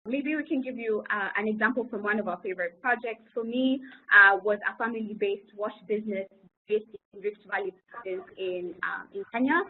Maybe we can give you an example from one of our favorite projects. For me, was a family-based wash business based in Rift Valley in Kenya.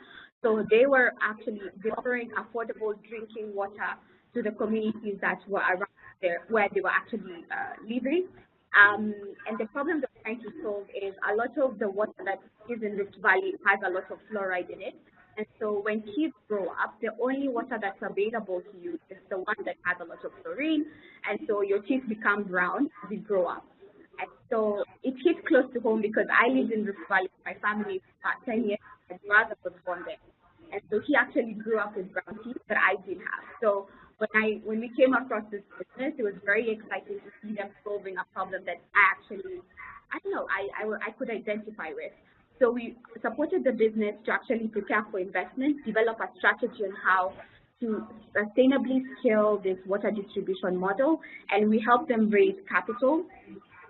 So they were actually delivering affordable drinking water to the communities that were around there, where they were actually living. And the problem they're trying to solve is a lot of the water that is in Rift Valley has a lot of fluoride in it. And so when kids grow up, the only water that's available to you is the one that has a lot of chlorine. And so your teeth become brown as you grow up. And so it hits close to home because I lived in Rift Valley with my family for about 10 years. My brother was born there. And so he actually grew up with brown teeth that I didn't have. So when we came across this business, it was very exciting to see them solving a problem that I could identify with. So we supported the business to actually prepare for investment, develop a strategy on how to sustainably scale this water distribution model, and we helped them raise capital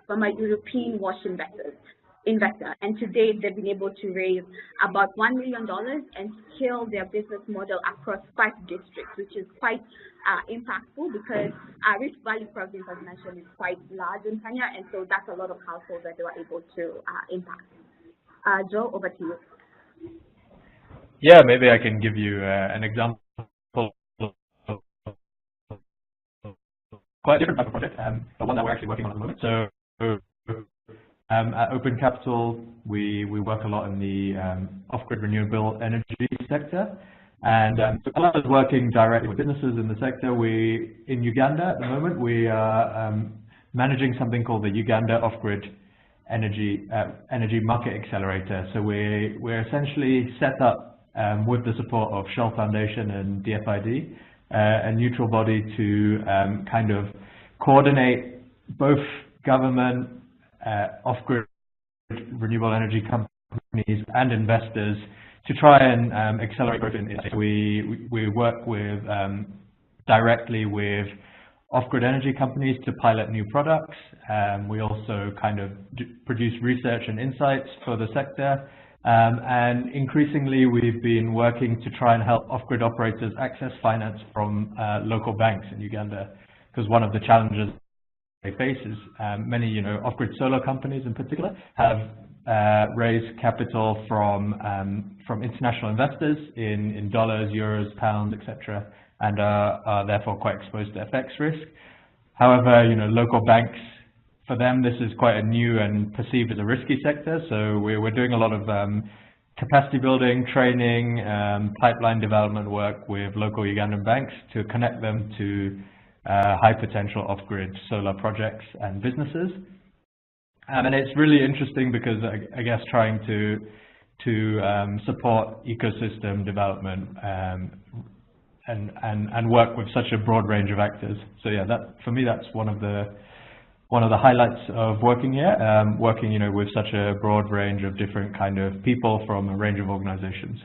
from a European wash investor. And to date, they've been able to raise about $1 million and scale their business model across 5 districts, which is quite impactful because Rift Valley province, as mentioned, is quite large in Kenya, and so that's a lot of households that they were able to impact. Joe, over to you. Yeah, maybe I can give you an example of quite a different type of project, but one that we're actually working on at the moment. So at Open Capital, we work a lot in the off-grid renewable energy sector. And so I was working directly with businesses in the sector. In Uganda at the moment, we are managing something called the Uganda Off-Grid Energy Market Accelerator. So we're essentially set up with the support of Shell Foundation and DFID, a neutral body to kind of coordinate both government, off-grid renewable energy companies and investors to try and accelerate growth in it. We work with directly with off-grid energy companies to pilot new products. We also kind of produce research and insights for the sector. And increasingly, we've been working to try and help off-grid operators access finance from local banks in Uganda, because one of the challenges they face is many, off-grid solar companies in particular have raised capital from international investors in dollars, euros, pounds, etc., and are therefore quite exposed to FX risk. However, local banks, for them, this is quite a new and perceived as a risky sector. So we're doing a lot of capacity building, training, pipeline development work with local Ugandan banks to connect them to high potential off-grid solar projects and businesses. And it's really interesting because I guess trying to support ecosystem development and work with such a broad range of actors. So yeah, for me that's one of the highlights of working here, working with such a broad range of different kind of people from a range of organizations.